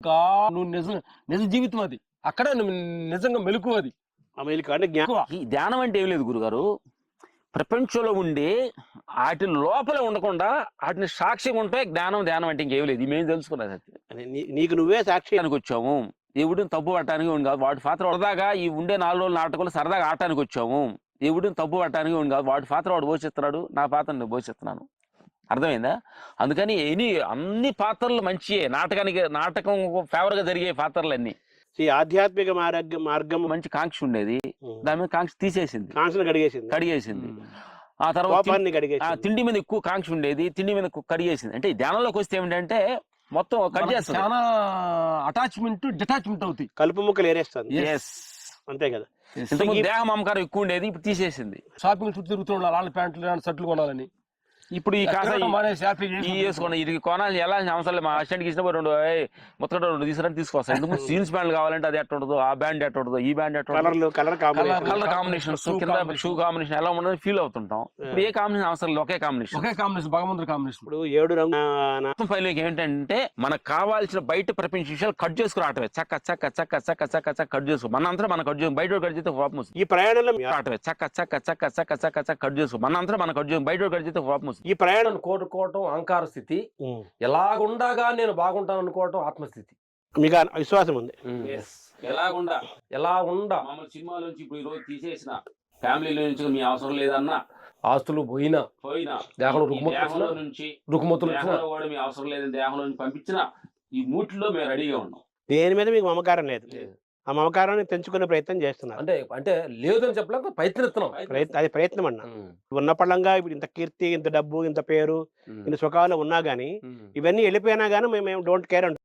నువ్వు నిజ జీవితం అది. అక్కడ నువ్వు నిజంగా మెలుకు అది. అమెరికా అంటే ఈ ధ్యానం అంటే ఏం లేదు గురుగారు, ప్రపంచంలో ఉండి వాటి లోపలే ఉండకుండా వాటిని సాక్ష్యంగా ఉంటే జ్ఞానం ధ్యానం అంటే ఇంకేం లేదు. మేము తెలుసుకున్నది అది. నీకు నువ్వే సాక్షి వచ్చాము ఎవడిని తప్పు పట్టడానికి కాదు, వాటి పాత్ర సరదాగా ఈ ఉండే 4 రోజుల నాటకంలో సరదాగా ఆడటానికి వచ్చాము. ఎవడిని తప్పు పట్టడానికి కాదు, వాటి పాత్ర వాడు పోషిస్తున్నాడు, నా పాత్ర నేను పోషిస్తున్నాను. అర్థమైందా? అందుకని అన్ని పాత్రలు మంచియే. నాటకం ఫేవర్ గా జరిగే పాత్రలు అన్ని. ఈ ఆధ్యాత్మిక మార్గం మంచి కాంక్ష ఉండేది, దాని మీద కాంక్ష తీసేసింది, కాంక్షను కడిగేసింది. ఆ తర్వాత తిండి మీద ఎక్కువ కాంక్ష ఉండేది, తిండి మీద కడిగేసింది. అంటే ధ్యానంలోకి వస్తే ఏమిటంటే మొత్తం కట్ చేస్తుంది, చాలా అటాచ్మెంట్ డిటాచ్మెంట్ అవుతాయి, కలుపు ముక్కలు ఏరేస్తుంది. అంతే కదా. ఇంతకుముందు దేహ మమకారం ఎక్కువ ఉండేది, ఇప్పుడు తీసేసింది. షాపింగ్ చుట్టూ తిరుగుతూ ఉండాలి, వాళ్ళ ప్యాంట్లు షర్ట్లు కొనాలని. ఇప్పుడు ఈ వేసుకున్నా ఇది కొనాలి, ఎలా అవసరం లేదు. మా అసిస్టెంట్కి ఇచ్చిన 2 మొత్తం 2 తీసుకొస్తాను. ఎందుకు జీన్స్ ప్యాంట్లు కావాలంటే అది ఎట్ట ఉండదు, ఆ బ్యాండ్ ఎట్ట ఉండదు, ఈ బ్యాండ్ ఎట్ట కలర్ కాంబినేషన్ కింద షూ కాంబినేషన్ ఎలా ఉండదు ఫీల్ అవుతుంటాం. ఇప్పుడు ఏ కాంబినేషన్ అవసరం లేదు, ఒకే కాంబినేషన్ భగవంతుడి కాంబినేషన్. ఇప్పుడు 7 రంగు పైలకి ఏంటంటే మనకు కావాల్సిన బయట ప్రపంచ విషయాలు కట్ చేసుకురావటమే. చక్క చక్క చక్క చక్క చక్క చక్క కట్ చేసుకో, మనంతా మనం కట్ చేసుకో, బయట కట్ చేస్తే కోపం వస్తుంది. ఈ ప్రయాణంలో రావటమే చక్క చక్క చక్క చక్క చక్క చక్క కట్ చేసుకో, మనంతా మనం కట్ చేసుకో, బయట కట్ చేస్తే కోపం వస్తుంది. ఈ ప్రయాణం కోరుకోవటం అహంకార స్థితి, ఎలాగుండగా నేను బాగుంటాను అనుకోవటం ఆత్మస్థితి. మీకు విశ్వాసం ఉంది. ఎలా ఉండా మమ్మల్ని సినిమాలోంచి ఇప్పుడు ఈ రోజు తీసేసిన ఫ్యామిలీలో నుంచి మీ అవసరం లేదన్నా, ఆస్తులు పోయినా దేహంలో రుకుమతులు కూడా మీ అవసరం లేదని దేహంలో నుంచి పంపించిన ఈ మూటిలో మేము రెడీగా ఉన్నాం. దేని మీద మీకు మమకారం లేదు, ఆ మమకారాన్ని పెంచుకునే ప్రయత్నం చేస్తున్నారు. అంటే లేదని చెప్పలేక ప్రయత్నిస్తున్నాం. అది ప్రయత్నం అన్న. ఉన్న పళ్ళంగా ఇప్పుడు ఇంత కీర్తి, ఇంత డబ్బు, ఇంత పేరు, ఇంత సుఖాలు ఉన్నా గానీ ఇవన్నీ వెళ్ళిపోయినా గానీ మేము డోంట్ కేర్ అంటున్నాం.